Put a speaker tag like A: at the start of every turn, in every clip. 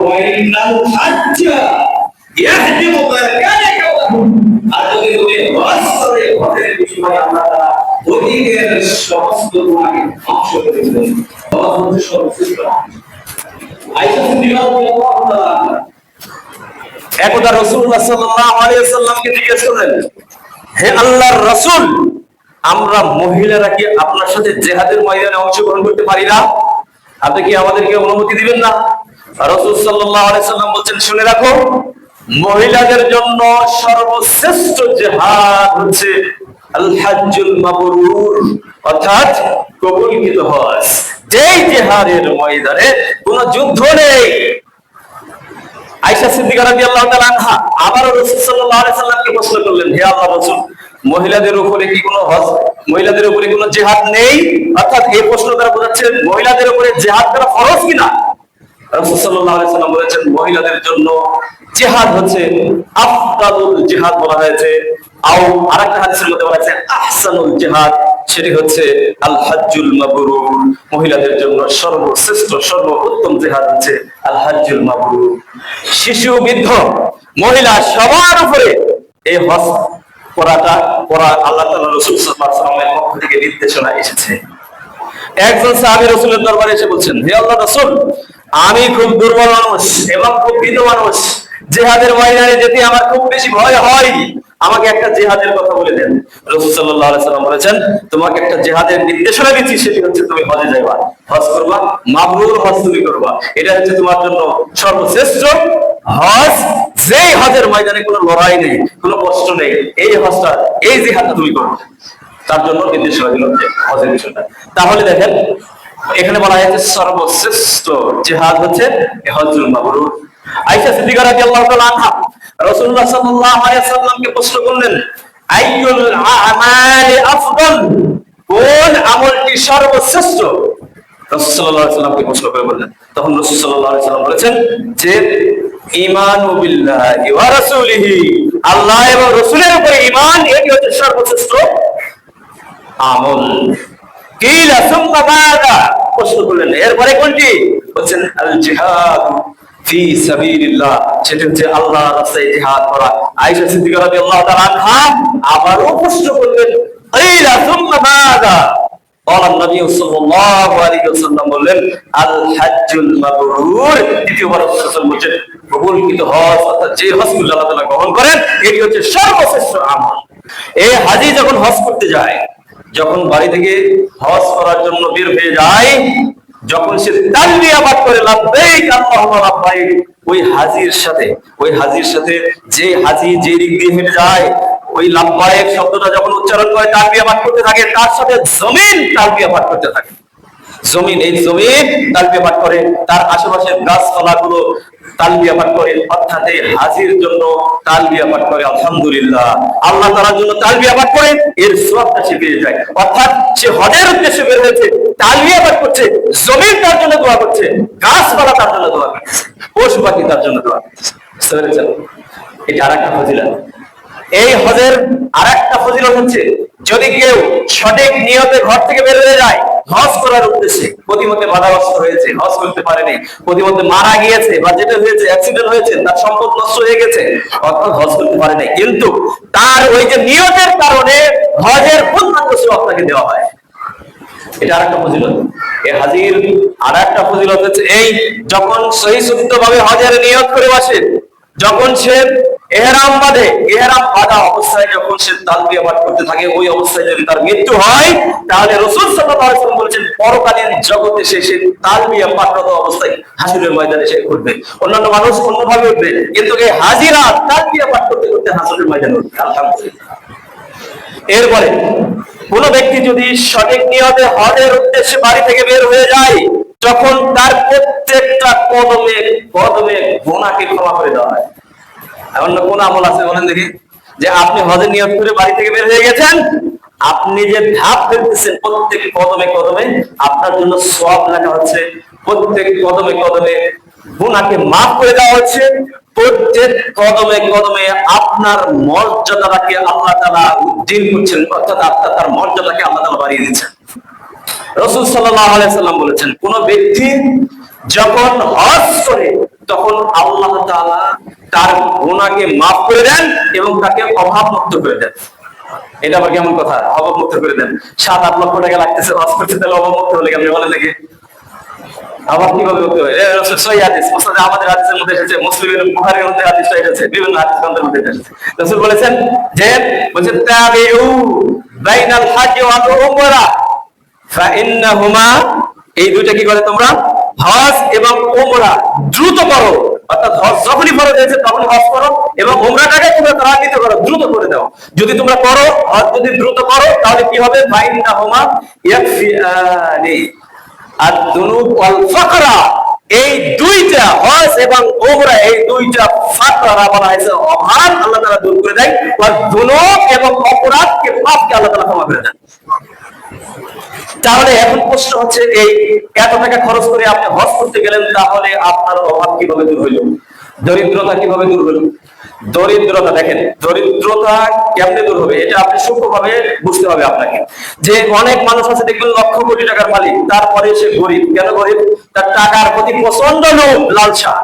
A: ওয়াইনাল Hadza ইয়াহদিমু মা কানা ইয়াওম। আর যদি তুমি হজ করে হজের বিষয়ে আল্লাহ তাআলা অতীতের সমস্ত গুনাহকে ধ্বংস করে দিবেন। হজ হচ্ছে সর্বশ্রেষ্ঠ। আয়েশা সিদ্দিকা রাদিয়াল্লাহু তাআলা একদা রাসূলুল্লাহ সাল্লাল্লাহু আলাইহি ওয়াসাল্লামকে জিজ্ঞেস করলেন, হে আল্লাহর রাসূল, আমরা মহিলারা কি আপনার সাথে জিহাদের ময়দানে অংশগ্রহণ করতে পারি না? আপনি কি আমাদেরকে অনুমতি দিবেন না? রাসূল সাল্লাল্লাহু আলাইহি সাল্লাম বলেন, শুনে রাখো, মহিলাদের জন্য সর্বশ্রেষ্ঠ জিহাদ হচ্ছে আল হাজ্জুল মাবরুর, অর্থাৎ কবুলকৃত হজ। যেই জিহাদের ময়দানে কোনো যুদ্ধ নেই। আয়েশা সিদ্দিকা রাদিয়াল্লাহু তাআলা আনহা আবার রাসূল সাল্লাল্লাহু আলাইহি সাল্লামকে প্রশ্ন করলেন, হে আল্লাহর রাসূল, মহিলাদের উপরে কি কোনো হজ, মহিলাদের উপরে কোনো জিহাদ নেই? অর্থাৎ এই প্রশ্ন দ্বারা বোঝাচ্ছে মহিলাদের উপরে জিহাদ করা ফরজ কিনা। রাসূল সাল্লাল্লাহু আলাইহি সাল্লাম বলেছেন, মহিলাদের জন্য জিহাদ হচ্ছে আফদালুল জিহাদ বলা হয়েছে, আও আরেকটা হাদিসের মধ্যে বলা হয়েছে আহসানুল জিহাদ, সেটি হচ্ছে আল হাজ্জুল মাবরুর। মহিলাদের জন্য সর্বশ্রেষ্ঠ সর্বোত্তম জিহাদ হচ্ছে আল হাজ্জুল মাবরুর। শিশু, বৃদ্ধ, মহিলা সবার উপরে এই হজ করা আল্লাহ তাআলা রাসূল সাল্লাল্লাহু আলাইহি ওয়াসাল্লামের পক্ষ থেকে নির্দেশনা এসেছে। একজন সাহাবী রাসূলের দরবারে এসে বলছেন, হে আল্লাহর রাসূল, আমি খুব দুর্বল মানুষ এবং খুব ভীত মানুষ, জিহাদের ময়দানে যেতে আমার খুব বেশি ভয় হয়, আমাকে একটা জিহাদের কথা বলে দেন। রাসূল সাল্লাল্লাহু আলাইহি ওয়াসাল্লাম বলেছেন, তোমাকে একটা জিহাদের নির্দেশনা দিচ্ছি, সেটি হচ্ছে তুমি হজে যাবা, হজ করবা, মাবরুর হজ তুমি করবা। এটা হচ্ছে তোমার জন্য সর্বশ্রেষ্ঠ হজ, যেই হজের ময়দানে কোনো লড়াই নেই, কোনো কষ্ট নেই, এই হজটা, এই জিহাদটা তুমি করবে। তার জন্য নির্দেশনা দিল যে হজের বিষয়টা। তাহলে দেখেন, এখানে বলা হয়েছে সর্বশ্রেষ্ঠ জিহাদ হচ্ছে হজ্জুল মাবরুর। আয়েশা সিদ্দিকা রাদিয়াল্লাহু তাআলা আনহা রাসূলুল্লাহ সাল্লাল্লাহু আলাইহি ওয়াসাল্লামকে প্রশ্ন করলেন, আইয়ুল আমালি আফদাল, কোন আমলটি সর্বশ্রেষ্ঠ? রাসূল সাল্লাল্লাহু আলাইহি ওয়াসাল্লামকে প্রশ্ন করে বললেন। তখন রাসূল সাল্লাল্লাহু আলাইহি ওয়াসাল্লাম বলেছেন যে ঈমানু বিল্লাহি ওয়া রাসূলিহি, আল্লাহ এবং রাসূলের উপরে ঈমান, এটি হচ্ছে সর্বশ্রেষ্ঠ আমল। কিলা সুম্মা মাযা, প্রশ্ন করলেন এরপরে কোনটি? বলেন আল জিহাদ ফি সাবিলিল্লাহ, সেটা হচ্ছে আল্লাহর রাস্তায় জিহাদ করা। আয়েশা সিদ্দিকা রাদিয়াল্লাহু তাআলা আনহা আবারও প্রশ্ন করলেন, কিলা সুম্মা মাযা? আল্লাহর নবী সাল্লাল্লাহু আলাইহি ওয়াসাল্লাম বললেন আল হাজ্জুল মাবরুর। দ্বিতীয়বার রাসূল বলেন কবুলকৃত হজ, অর্থাৎ যে হজগুলো আল্লাহ তাআলা গ্রহণ করেন, এটি হচ্ছে সর্বশ্রেষ্ঠ আমল। এই হাজী যখন হজ করতে যায়, যখন বাড়ি থেকে হজ করার জন্য বের হয়ে যায়, যখন সে তালবিয়া পাঠ করে লাব্বাইক আল্লাহুম্মা লাব্বাইক, ওই হাজীর সাথে যে হাজী যে দিক দিয়ে হেঁটে যায়, ওই লাব্বাইক শব্দটা যখন উচ্চারণ করে তালবিয়া পাঠ করতে থাকে, তার সাথে জমিন তালবিয়া পাঠ করতে থাকে। জমিন তালবিয়া পাঠ করে, তার আশেপাশের গাছপালাগুলো তালবিয়া পাঠ করে, অর্থাৎ এই হাজীর জন্য তালবিয়া পাঠ করে আলহামদুলিল্লাহ, আল্লাহ তাআলার জন্য তালবিয়া পাঠ করে, এর সওয়াবটা সে পেয়ে যায়। অর্থাৎ সে হজের উদ্দেশ্যে বের হয়েছে, তালবিয়া পাঠ করছে, জমিন তার জন্য দোয়া করছে, গাছপালা তার জন্য দোয়া করছে, পশু পাখি তার জন্য দোয়া করছে। এটা আরেকটা ফজিলত। এই হজের আরেকটা ফজিলত হচ্ছে, যদি কেউ সঠিক নিয়তে ঘর থেকে বের হয়ে যায় হজ করার উদ্দেশ্যে, প্রতিমধ্যে বাধাগ্রস্ত হয়েছে, হজ করতে পারেনি, প্রতিমধ্যে মারা গিয়েছে, বা যেটা হয়েছে অ্যাক্সিডেন্ট হয়েছে, তার সম্পদ নষ্ট হয়ে গেছে, অর্থাৎ হজ করতে পারেনি, কিন্তু তার ওই যে নিয়তের কারণে হজের পূর্ণাঙ্গ সওয়াব তাকে দেওয়া হয়। এটা আরেকটা ফজিলত। এই হাজীর আরেকটা ফজিলত হচ্ছে এই, যখন সহি শুদ্ধভাবে হজের নিয়ত করে বসে, যখন সে ইহরাম বাঁধে, ইহরাম বাঁধা অবস্থায় যখন সে তালবিয়া পাঠ করতে থাকে, ওই অবস্থায় যদি তার মৃত্যু হয়, তাহলে রাসূল সাল্লাল্লাহু আলাইহি ওয়াসাল্লাম বলেছেন পরকালীন জগতে সে তালবিয়া পাঠরত অবস্থায় হাসরের ময়দানে সে উঠবে। অন্যান্য মানুষ অন্যভাবে উঠবে, কিন্তু এই হাজীরা তালবিয়া পাঠ করতে করতে হাসরের ময়দানে উঠবে। আলহামদুলিল্লাহ। এরপরে কোন ব্যক্তি যদি সঠিক নিয়তে হজের উদ্দেশ্যে বাড়ি থেকে বের হয়ে যায়, যখন তার প্রত্যেকটা কদমে কদমে গুনাহকে ক্ষমা করে দেওয়া হয়। অন্য কোন আমল আছে বলেন দেখি, যে আপনি হজের নিয়ত করে বাড়ি থেকে বের হয়ে গেছেন, আপনি যে ধাপ ফেলতেছেন প্রত্যেক কদমে কদমে আপনার জন্য সওয়াব লেখা হচ্ছে, প্রত্যেক কদমে কদমে গুনাহকে মাফ করে দেওয়া হচ্ছে, প্রত্যেক কদমে কদমে আপনার মর্যাদাকে আল্লাহ তাআলা উদ্দিন করছেন, অর্থাৎ আপনার তার মর্যাদাকে আল্লাহ তাআলা বাড়িয়ে দিচ্ছেন। রাসূল সাল্লাল্লাহু আলাইহি ওয়াসাল্লাম বলেছেন, কোন ব্যক্তি যখন হজ করে
B: তখন আল্লাহ তাআলা তার গুনাহকে মাফ করে দেন এবং তাকে অভাব মুক্ত করে দেন। এটা আবার কেমন কথা, অভাব মুক্ত করে দেন? 7-8 লক্ষ টাকা লাগতেছে হজ করতে, তাহলে অভাব মুক্ত হলে কেমন বলে দেখে? আবার কিভাবে হতে হয়? সহিহ হাদিস, আমাদের হাদিসের মধ্যে এসেছে, মুসলিমের বুখারীর মধ্যে হাদিসটা এসেছে, বিভিন্ন হাদিস গ্রন্থের মধ্যে এসেছে। রাসূল বলেছেন যে তাবিউ বাইনাল হজ ওয়াল উমরা ফাইন্নাহুমা, এই দুইটা কি করে তোমরা? হজ এবং উমরা দ্রুত করো। অর্থাৎ হজ যখনই ফরজ হয়েছে তখন হজ করো এবং উমরাটাকে তোমরা তাড়াতাড়ি করো, দ্রুত করে দাও। যদি তোমরা করো, হজ যদি দ্রুত করো, তাহলে কি হবে? ফাইন্নাহুমা ইয়াকফিআনি আদ-দুনুব ওয়াল ফাকরা, এই দুইটা হজ এবং উমরা, এই দুইটা ফাকরা বলা হয়েছে অভাব আল্লাহ তাআলা দূর করে দেয়, ওয়াল দুনুব এবং অপরাধকে, পাপকে আল্লাহ তাআলা ক্ষমা করে দেন। তাহলে এখন প্রশ্ন হচ্ছে, এই এত টাকা খরচ করে আপনি হজ করতে গেলেন, তাহলে আপনার অভাব কিভাবে দূর হইল? দরিদ্রতা কিভাবে দূর হলো? দরিদ্রতা দেখেন, দরিদ্রতা কেমনে দূর হবে এটা আপনি সূক্ষ্মভাবে বুঝতে হবে আপনাকে। যে অনেক মানুষ আছে দেখবেন লক্ষ কোটি টাকার মালিক, তারপরে সে গরিব। কেন গরিব? তার টাকার প্রতি প্রচন্ড লোভ, লালসা।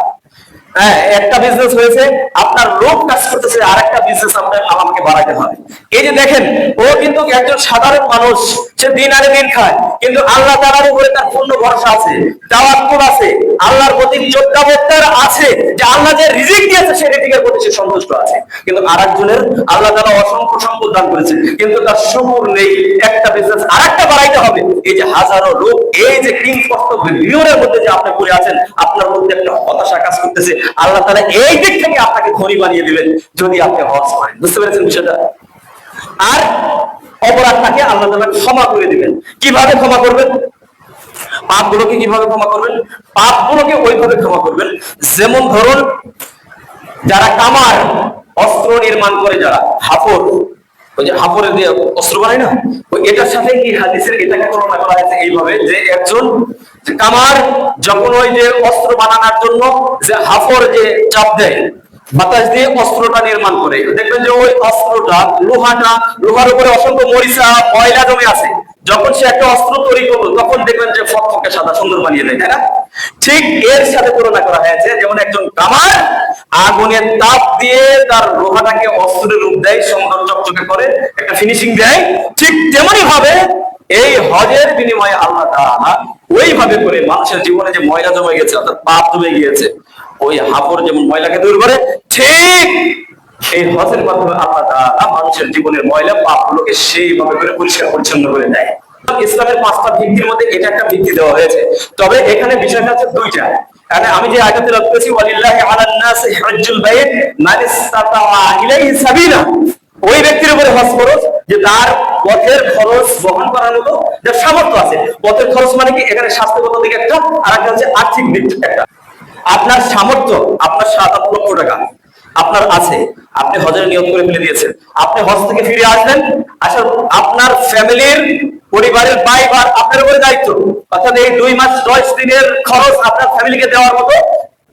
B: হ্যাঁ, একটা বিজনেস হয়েছে, আপনার লোভ কাজ করতেছে আরেকটা বিজনেস আমাকে বাড়াতে হবে। এই যে দেখেন, ও কিন্তু একজন সাধারণ মানুষ, সে দিন আনে দিন খায়, কিন্তু আল্লাহ তাআলার উপরে তার পূর্ণ ভরসা আছে, তাওয়াক্কুল আছে, আল্লাহর প্রতি শ্রদ্ধাবোধ আছে, যে আল্লাহ যে রিজিক দিয়েছে সেই রিজিকের প্রতি সে সন্তুষ্ট আছে। কিন্তু আরেকজনের আল্লাহ তাআলা অসংখ্য সম্পদ দান করেছে, কিন্তু তার শুকর নেই, একটা বিজনেস আরেকটা বাড়াইতে হবে। এই যে হাজারো লোক, এই যে কিংকর্ত ভিড়ের মধ্যে যে আপনি পড়ে আছেন, আপনার মধ্যে একটা হতাশা কাজ করতেছে। আল্লাহ তাআলা এই দিক থেকে আপনাকে ধনী বানিয়ে দিবেন যদি আপনি হজ করেন। বুঝতে পেরেছেন বিষয়টা? আর অপরাধটাকে আল্লাহ তাআলা ক্ষমা করে দিবেন। কিভাবে ক্ষমা করবেন? পাপগুলোকে কিভাবে ক্ষমা করবেন? পাপগুলোকে ওইভাবে ক্ষমা করবেন, যেমন ধরুন যারা কামার, অস্ত্র নির্মাণ করে, যারা হাফর, ওই যে হাফরের দিয়ে অস্ত্র বানায় না, ওই এটার সাথে এই হাদিসের এটাকে তুলনা করা হয়েছে এইভাবে, যে একজন কামার যখন ওই যে অস্ত্র বানানোর জন্য যে হাফর যে চাপ দেয়, বাতাস দিয়ে অস্ত্রটা নির্মাণ করে, দেখবেন যে ওই অস্ত্রটা, লোহার উপরে অসংখ্য মরিচা, ময়লা জমে আছে। যখন সে একটা অস্ত্র তৈরি করলো, তখন দেখবেন যে ফকফকে সাদা সুন্দর বানিয়ে দেয়, তাই না? ঠিক এর সাথে তুলনা করা হয়েছে, যেমন একজন কামার আগুনের তাপ দিয়ে তার লোহাটাকে অস্ত্রের রূপ দেয়, সুন্দর চকচকে করে একটা ফিনিশিং দেয়, ঠিক তেমনি ভাবে এই হজের বিনিময়ে আল্লাহ তাআলা ওইভাবে করে মানুষের জীবনে যে ময়লা জমে গেছে, অর্থাৎ পাপ জমে গিয়েছে, ওই হাফর যেমন ময়লাকে দূর করে, ঠিক এই হজের মাধ্যমে আল্লাহ তাআলা মানুষের জীবনের ময়লা পাপগুলোকে সেইভাবে করে পরিষ্কার পরিচ্ছন্ন করে দেয়। ইসলামের 5টা ভিত্তির মধ্যে এটা একটা ভিত্তি দেওয়া হয়েছে। তবে এখানে বিষয়টা হচ্ছে দুইটা। মানে আমি যে আয়াতে তেলাওয়াত করেছি, ওয়ালিল্লাহি আলান নাসি হজ্জুল বাইত মান ইসতাতা ইলাইহি সাবিলা, ওই ব্যক্তির উপরে হজ ফরজ যে তার পথের খরচ বহন করার মতো যার সামর্থ্য আছে। পথের খরচ মানে কি? এখানে স্বাস্থ্যগত দিক একটা, আর একটা হচ্ছে আর্থিক দিক একটা। আপনার সামর্থ্য, আপনার 7-8 লক্ষ টাকা আপনার আছে, আপনি হজের নিয়ত করে ফেলে দিয়েছেন, আপনি হজ থেকে ফিরে আসবেন, আসলে আপনার ফ্যামিলির, পরিবারের দায়ভার আপনার উপরে দায়িত্ব, অর্থাৎ এই 2 মাস 10 দিনের খরচ আপনার ফ্যামিলিকে দেওয়ার মতো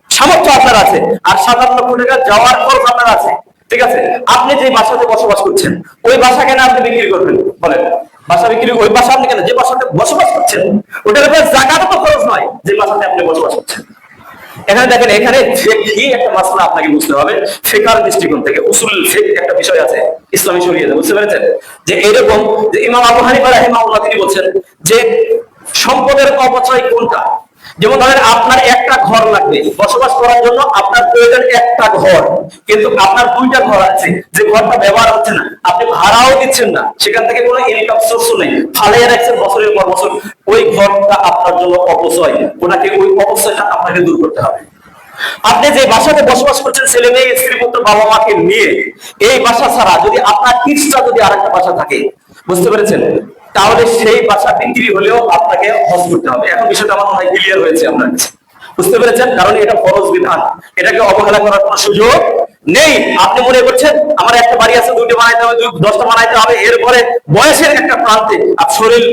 B: সামর্থ্য আপনার আছে, আর 7-8 লক্ষ টাকা যাওয়ার খরচ আপনার আছে। ঠিক আছে, আপনি যে বাসাতে বসবাস করছেন, ওই বাসা কেন আপনি বিক্রি করবেন? বলেন, বাসা বিক্রি, ওই বাসা আপনি কেন, যে বাসাতে বসবাস করছেন ওটার উপরে যাকাতও তো খরচ নয়, যে বাসাতে আপনি বসবাস করছেন। এখানে দেখেন, এখানে ফিকহি একটা মাসলা আপনাকে বুঝতে হবে, ফিকহের দৃষ্টিকোণ থেকে। উসুল ফিকহ একটা বিষয় আছে ইসলামী শরীয়তে, বুঝতে পেরেছেন? যে এরকম যে ইমাম আবু হানিফা রাহিমাহুল্লাহ তিনি বলছেন যে সম্পদের অপচয় কোনটা? যেমন ধরেন আপনার একটা ঘর লাগবে বসবাস করার জন্য, আপনার প্রয়োজন একটা ঘর, কিন্তু আপনার 2টা ঘর আছে, যে ঘরটা ব্যবহার হচ্ছে না, আপনি ভাড়াও দিচ্ছেন না, সেখান থেকে কোনো ইনকাম সোর্সও নেই, ফালিয়ে রাখছেন বছরের পর বছর, ওই ঘরটা আপনার জন্য অপচয়। ওনাকে ওই অপচয়টা আপনাকে দূর করতে হবে। আপনি যে বাসাতে বসবাস করছেন, ছেলে মেয়ে, স্ত্রী পুত্র, বাবা মাকে নিয়ে, এই বাসা ছাড়া যদি আপনার ইচ্ছা যদি আরেকটা বাসা থাকে, বুঝতে পেরেছেন, তাহলে সেই বাসা বিক্রি হলেও আপনাকে হজ করতে হবে। এখন বিষয়টা আমার মনে হয় ক্লিয়ার হয়েছে আপনার কাছে, বুঝতে পেরেছেন? কারণ এটা ফরজ বিধান, এটাকে অবহেলা করার কোনো সুযোগ নেই। আপনি মনে করছেন আমার একটা বাড়ি আছে, 2টা বানাইতে হবে, 10টা বানাইতে হবে, এরপরে বয়সের একটা প্রান্তে আর শরীর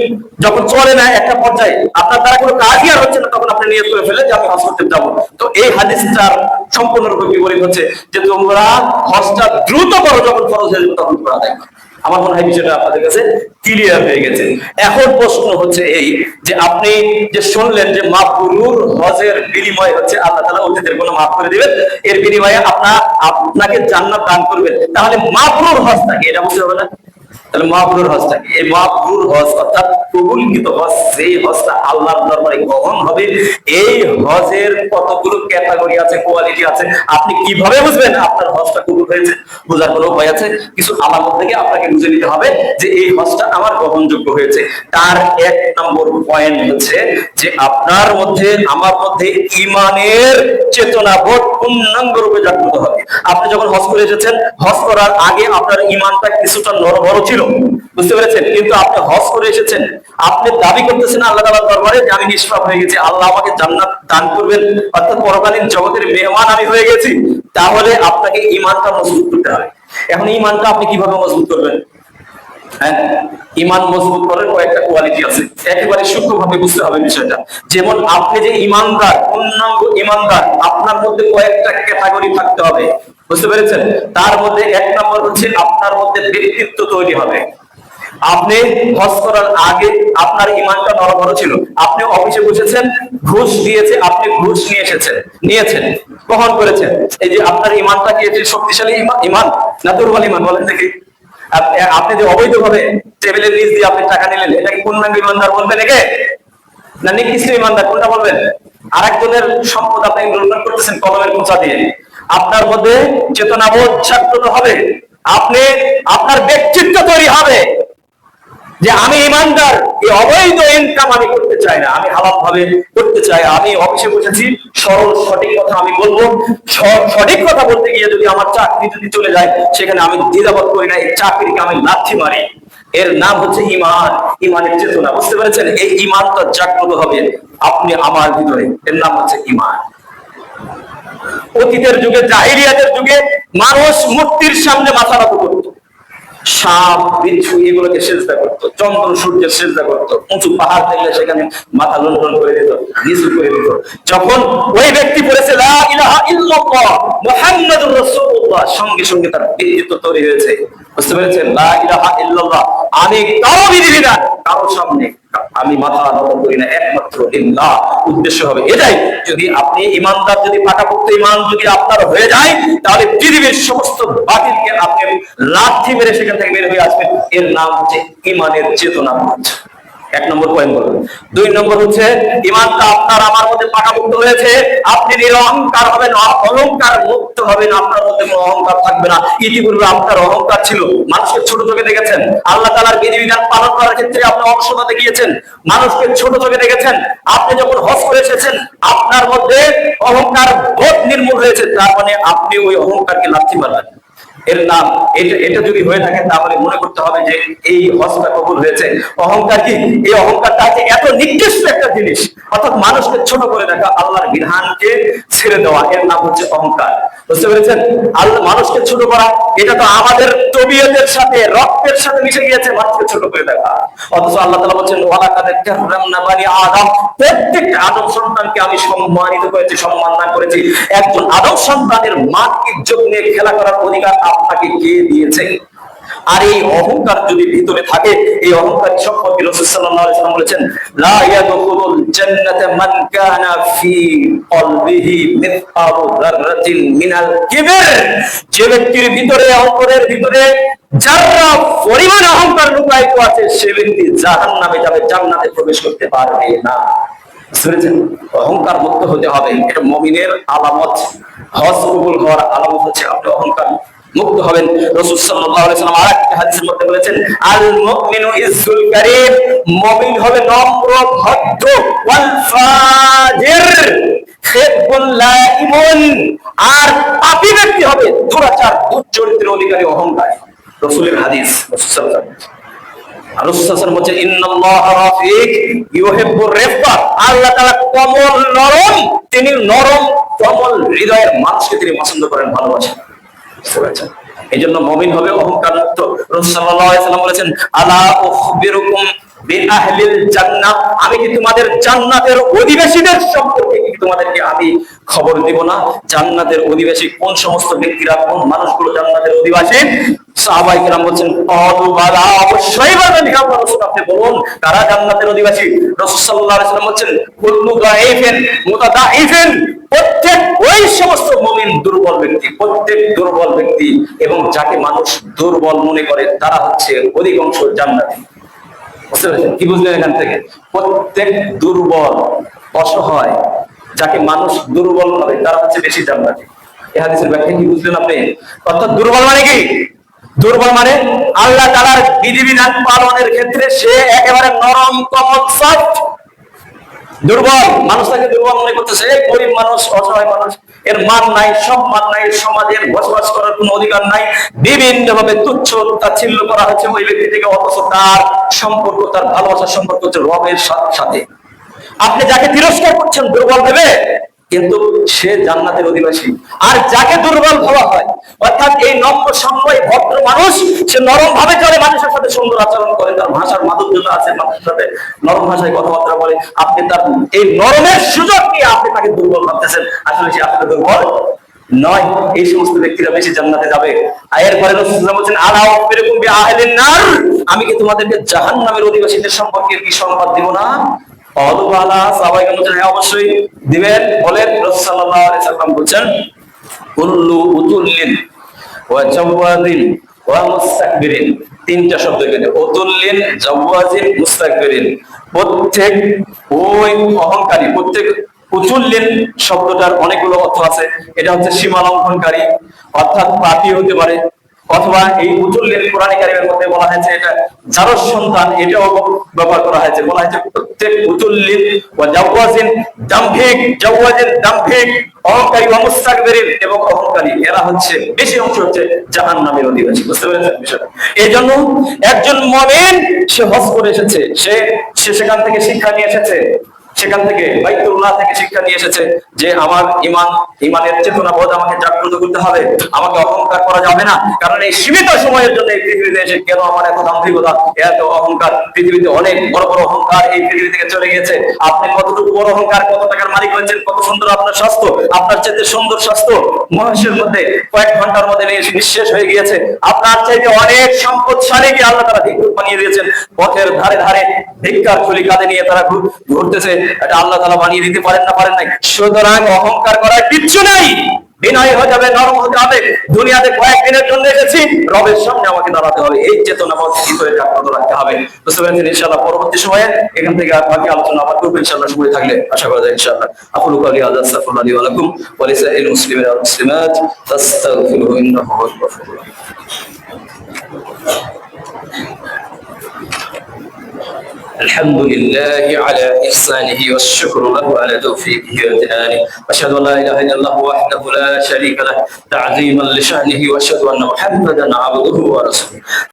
B: যখন চলে না একটা পর্যায়ে, আপনার দ্বারা কোনো কাজই আর হচ্ছে না, তখন আপনি নিয়ত করে ফেলেন যে আমি হজ করতে যাবো। তো এই হাদিসটার সম্পূর্ণরূপে বিপরীত হচ্ছে যে তোমরা হজটা দ্রুত করো, যখন ফরজ হয়ে যাবে তখন করা দেখো। আমার মনে হয় বিষয়টা আপনাদের কাছে ক্লিয়ার হয়ে গেছে। এখন প্রশ্ন হচ্ছে এই যে আপনি যে শুনলেন যে মাবরুর হজের বিনিময় হচ্ছে আল্লাহ তাআলা অতীতের গুনাহ মাফ করে দিবেন, এর বিনিময়ে আপনাকে জান্নাত দান করবেন। তাহলে মাবরুর হজটা কি এটা বুঝতে হবে না? তাহলে মাবরুর হজটা কি? এই মাবরুর হজ অর্থাৎ কবুলকৃত হজ, সেই হজটা আল্লাহর দরবারে গ্রহণ হবে। এই হজের কতগুলো ক্যাটাগরি আছে, কোয়ালিটি আছে, আপনি কিভাবে বুঝবেন আপনার হজটা কবুল হয়েছে? বোঝার কোনো উপায় আছে? কিছু আলামত থেকে আপনাকে বুঝে নিতে হবে যে এই হজটা আমার গ্রহণযোগ্য হয়েছে। তার এক নম্বর পয়েন্ট হচ্ছে যে আপনার মধ্যে, আমার মধ্যে ঈমানের চেতনা বোধ পূর্ণাঙ্গ রূপে জাগ্রত হবে। আপনি যখন হজ করে এসেছেন, হজ করার আগে আপনার ঈমানটা কিছুটা নড়বড় ছিল, বুঝতে পেরেছেন? কিন্তু আপনি হজ করে এসেছেন, আপনি দাবি করতেছেন আল্লাহ তাআলার দরবারে যে আমি নিষ্পাপ হয়ে গেছি, আল্লাহ আমাকে জান্নাত দান করবেন, অর্থাৎ পরকালীন জগতের মেহমান আমি হয়ে গেছি। তাহলে আপনাকে ঈমানটা মজবুত করতে হবে। এখন ঈমানটা আপনি কিভাবে মজবুত করবেন? হ্যাঁ, ঈমান মজবুত করার কয়েকটা কোয়ালিটি আছে, একেবারে সূক্ষ্মভাবে বুঝতে হবে বিষয়টা। যেমন আপনি যে ঈমানদার, পূর্ণাঙ্গ ঈমানদার, আপনার মধ্যে কয়েকটা ক্যাটাগরি থাকতে হবে, বুঝতে পেরেছেন? তার মধ্যে এক নম্বর হচ্ছে আপনার মধ্যে ব্যক্তিত্ব তৈরি হবে। আপনি হজ করার আগে আপনার ঈমানটা নড়বড় ছিল, আপনি অফিসে বসেছেন, ঘুষ দিয়েছে, আপনি ঘুষ নিয়েছেন, গ্রহণ করেছেন। এই যে আপনার ঈমানটা কি শক্তিশালী ঈমান না দুর্বল ঈমান বলেন দেখি? আপনি যে অবৈধভাবে টেবিলের নিচ দিয়ে আপনি টাকা নিলেন, এটা কি পূর্ণাঙ্গ ঈমানদার বলবেন একে, না নিকৃষ্ট ঈমানদার, কোনটা বলবেন? আরেকজনের সম্পদ আপনি লুণ্ঠন করতেছেন কলমের খোঁচা দিয়ে। আপনার মধ্যে চেতনাবোধ জাগ্রত হবে, আপনার ব্যক্তিত্ব তৈরি হবে যে আমি ঈমানদার, এই অবৈধ ইনকাম আমি করতে চাই না, আমি হালাল ভাবে করতে চাই। আমি অফিসে বসেছি, সরল সঠিক কথা আমি বলবো, সঠিক কথা বলতে গিয়ে যদি আমার চাকরি যদি চলে যায়, সেখানে আমি দ্বিধাবোধ করি না, এই চাকরিকে আমি লাথি মারি। এর নাম হচ্ছে ঈমান, ঈমানের চেতনা, বুঝতে পেরেছেন? এই ঈমানটা জাগ্রত হবে আপনি আমার ভিতরে, এর নাম হচ্ছে ঈমান। অতীতের যুগে, জাহিলিয়াতের যুগে মানুষ মূর্তির সামনে মাথা নত করত, সাপ বিচ্ছু এগুলোকে সেজদা করতো, চন্দ্র সূর্যের সেজদা করতো, উঁচু পাহাড় দেখলে সেখানে মাথা লুণ্ঠন করে দিত, নিচু করে দিত। যখন ওই ব্যক্তি পড়েছে লা ইলাহা ইল্লাল্লাহ মুহাম্মাদুর রাসূলুল্লাহ, সঙ্গে সঙ্গে তার ব্যক্তিত্ব তৈরি হয়েছে, বুঝতে পেরেছেন? লা ইলাহা ইল্লাল্লাহ, আমি কারো বিধিবিধান, কারো সামনে আমি মাথা নত করি না, একমাত্র লিল্লাহ, উদ্দেশ্য হবে এটাই। যদি আপনি ঈমানদার, যদি পাকাপোক্ত ঈমান যদি আপনার হয়ে যায়, তাহলে পৃথিবীর সমস্ত বাতিলকে আপনি লাথি মেরে সেখান থেকে বের হয়ে আসবেন। এর নাম হচ্ছে ঈমানের চেতনা। এক নম্বর পয়েন্ট বলবেন। দুই নম্বর হচ্ছে ঈমানটা আপনার আমার মধ্যে পাকাপোক্ত হয়েছে, আপনি নিরহংকার হবেন, অহংকার মুক্ত হবেন, আপনার মধ্যে কোনো অহংকার থাকবে না। ইতিপূর্বে আপনার অহংকার ছিল, মানুষকে ছোট চোখে দেখেছেন, আল্লাহ তাআলার বিধিবিধান পালন করার ক্ষেত্রে আপনি অংশদাতে গিয়েছেন, মানুষকে ছোট চোখে দেখেছেন। আপনি যখন হজ করে এসেছেন, আপনার মধ্যে অহংকার বোধ নির্মূল হয়েছে, তার মানে আপনি ওই অহংকারকে লাথি মারবেন। এর নাম এটা যদি হয়ে থাকে, তাহলে মনে করতে হবে যে এই হজটা কবুল হয়েছে। অহংকার কি? এই অহংকারটা আছে এত নিকৃষ্ট একটা জিনিস, অর্থাৎ মানুষকে ছোট করে দেখা, আল্লাহর বিধানকে ছেড়ে দেওয়া, এর নাম হচ্ছে অহংকার, বুঝতে পেরেছেন? আল্লাহ মানুষকে ছোট করা, এটা তো আমাদের তবিয়তের সাথে, রক্তের সাথে মিশে গিয়েছে, মানুষকে ছোট করে দেখা। অথচ আল্লাহ তাআলা বলেন ওয়ালাকাদ কাররামনা বানি আদম, প্রত্যেকটা আদম সন্তানকে আমি সম্মানিত করেছি, সম্মান দান করেছি। একজন আদম সন্তানের মান ইজ্জত নিয়ে খেলা করার অধিকার আপনাকে কে দিয়েছে? আর এই অহংকার যদি ভিতরে থাকে, এই অহংকার সম্পর্কে রাসূল সাল্লাল্লাহু আলাইহি ওয়াসাল্লাম বলেছেন লা ইয়াদখুলুল জান্নাতা মান কানা ফি কলবিহি মিসকালু যাররাতিন মিনাল কিবর, যে ব্যক্তির ভিতরে, অন্তরের ভিতরে যারা পরিমাণ অহংকার লুকায়িত আছে, সে ব্যক্তি জাহান্নামে যাবে, জান্নাতে প্রবেশ করতে পারবে না। বুঝছেন? অহংকার মুক্ত হতে হবে, এটা মুমিনের আলামত। হজ কবুল হওয়ার আলামত হচ্ছে আপনি অহংকার মুক্ত হবেন। রাসূল সাল্লাল্লাহু আলাইহি ওয়াসাল্লাম আরেকটা হাদিসের মধ্যে বলেছেন আল মুমিনু ইজ্জুল কারীম, মুমিন হবে নম্র ভদ্র, ওয়াল ফাজির খিবুল লাইমুন, আর পাপী ব্যক্তি হবে দুরাচার, দুশ্চরিত্রের অধিকারী, অহংকারী। রাসূলের হাদিস, রাসূল সাল্লাল্লাহু আলাইহি ওয়াসাল্লাম বলছে ইন্নাল্লাহ রাফিক ইউহিব্বুর রিফকা, আল্লাহ তাআলা কোমল নরম, তিনি নরম কোমল হৃদয়ের মানুষকে তিনি পছন্দ করেন, ভালোবাসেন। এইজন্য মুমিন হবে অহংকার মুক্ত। রাসূল সাল্লাল্লাহু আলাইহি ওয়াসাল্লাম বলেছেন আলা উখবিরুকুম বিআহলিল জান্নাহ, আমি কি তোমাদের জান্নাতের অধিবাসীদের সম্পর্কে কি তোমাদেরকে আমি খবর দিব না জান্নাতের অধিবাসী কোন সমস্ত ব্যক্তিরা, কোন মানুষগুলো জান্নাতের অধিবাসী? সাহাবায়ে কেরাম বলছেন বালা, অবশ্যই বলবেন ইয়া রাসূল, আপনি বলুন কারা জান্নাতের অধিবাসী? রাসূল সাল্লাল্লাহু আলাইহি ওয়াসাল্লাম বলছেন কুল্লু দাঈফিন মুতাদাঈফিন, প্রত্যেক ওই সমস্ত মুমিন দুর্বল ব্যক্তি, প্রত্যেক দুর্বল ব্যক্তি এবং যাকে মানুষ দুর্বল মনে করে তারা হচ্ছে অধিকাংশ জান্নাতি। বুঝতে পেরেছেন? কি বুঝলেন এখান থেকে? প্রত্যেক দুর্বল অসহায় যাকে মানুষ দুর্বল ভাবে তারা হচ্ছে বেশি জান্নাতি। এই হাদিসের ব্যাখ্যা কি বুঝলেন আপনি? অর্থাৎ দুর্বল মানে কি? দুর্বল মানে আল্লাহ তাআলার বিধিবিধান পালনের ক্ষেত্রে সে একেবারে নরম কোমল সফট। দুর্বল মানুষ তাকে দুর্বল মনে করতেছে, এই গরিব মানুষ, অসহায় মানুষ, এর মান নাই, সম্মান নাই, সমাজের বসবাস করার কোনো অধিকার নাই, বিভিন্ন ভাবে তুচ্ছ তাচ্ছিল্য করা হচ্ছে ওই ব্যক্তিটিকে, অথচ তার সম্পর্ক, তার ভালোবাসার সম্পর্ক হচ্ছে রবের সাথে। আপনি যাকে তিরস্কার করছেন দুর্বল ভেবে, কিন্তু সে জান্নাতের অধিবাসী। আর যাকে দুর্বল ভাবা হয়, অর্থাৎ এই নম্র সম্ময় ভদ্র মানুষ, সে নরম ভাবে চলে, মানুষের সাথে সুন্দর আচরণ করে, তার ভাষার মাধুর্যতা আছে, মানুষের সাথে নরম ভাষায় কথাবার্তা বলে, আপনি তার এই নরমের সুযোগ নিয়ে আপনি তাকে দুর্বল ভাবতেছেন, আসলে সে আসলে দুর্বল নয়। এই সমস্ত ব্যক্তিরা বেশি জান্নাতে যাবে। আর এরপরে রাসূলুল্লাহ বলেন আলা উখবিরুকুম বিআহলিন নার, আমি কি তোমাদেরকে জাহান্নামের অধিবাসীদের সম্পর্কে কি সংবাদ দিব না? অবশ্যই দিবেন। বলেন রাসূল সাল্লাল্লাহু আলাইহি ওয়াসাল্লাম বলেন কুল্লু উতুল্লিন ওয়া জাওয়াদিন ওয়া মুস্তাকবিরিন, তিনটা শব্দ এখানে, উতুল্লিন, জাওয়াজিন, মুস্তাকবিরিন। প্রত্যেক ওই অহংকারী, প্রত্যেক উতুল্লিন শব্দটার অনেকগুলো অর্থ আছে। এটা হচ্ছে সীমা লঙ্ঘনকারী, অর্থাৎ পাপী হতে পারে, অথবা এই উতুল্লিন কোরআন কারীমের মধ্যে বলা হয়েছে এটা জারজ সন্তান, এটাও ব্যবহার করা হয়েছে। বলা হয়েছে প্রত্যেক উতুল্লিন ওয়া জাওয়াজিন দাম্ভিক, জাওয়াজিন দাম্ভিক, অহংকারী ওয়া মুস্তাকবিরিন, এবং অহংকারী, এরা হচ্ছে বেশি অংশ হচ্ছে জাহান্নামের অধিবাসী। বুঝতে পেরেছেন বিষয়টা? এইজন্য একজন মুমিন সে হজ করে এসেছে, সে সেখান থেকে শিক্ষা নিয়ে এসেছে, সেখান থেকে বাইতুল্লাহ থেকে শিক্ষা নিয়ে এসেছে যে আমার ইমানের চেতনা বোধ আমাকে জাগ্রত করতে হবে, আমাকে অহংকার করা যাবে না। কারণ এই সীমিত সময়ের জন্য এই পৃথিবীতে এসে কেন আমার এত দাম্ভিকতা, এত অহংকার? পৃথিবীতে অনেক বড় বড় অহংকার এই পৃথিবী থেকে চলে গেছে। আপনি কতটুকু বড় অহংকার, কত টাকার মালিক হয়েছেন, কত সুন্দর আপনার স্বাস্থ্য, আপনার চাইতে সুন্দর স্বাস্থ্য মহাশয়ের মধ্যে কয়েক ঘন্টার মধ্যে নিঃশেষ হয়ে গিয়েছে। আপনার চাইতে অনেক সম্পদশালীকে আল্লাহ তাআলা ভিক্ষুক বানিয়ে দিয়েছেন, পথের ধারে ধারে ভিক্ষার ঝুলি কাঁধে নিয়ে তারা ঘুরতেছে। এটা আল্লাহ তাআলা বানিয়ে দিতে পারেন না? পারেন নাই। সুতরাং অহংকার করার কিচ্ছু নাই, বিনয় হয়ে যাবে, নরম হতে হবে। দুনিয়াতে কয়েকদিনের জন্য এসেছি, রবের সামনে আমাকে দাঁড়াতে হবে, এই চেতনা হয়ে জাগ্রত রাখতে হবে। বুঝতে পেরেছেন? ইনশাআল্লাহ পরবর্তী সময়ে এখান থেকে বাকি আলোচনা আবার করবো ইনশাআল্লাহ, সময় থাকলে আশা করা যায় ইনশাআল্লাহ। আকুলু কওলি হাযা আস্তাগফিরুল্লাহ লি ওয়া লাকুম ওয়া লিসাইরিল মুসলিমিনা ওয়াল মুসলিমাত ফাস্তাগফিরুহু ইন্নাহু হুয়াল গফুরুর রাহিম। الحمد لله على إحسانه والشكر له على توفيقه وامتنانه، وأشهد أن لا إله إلا الله وحده لا شريك له تعظيما لشأنه، وأشهد أن محمدا عبده ورسوله.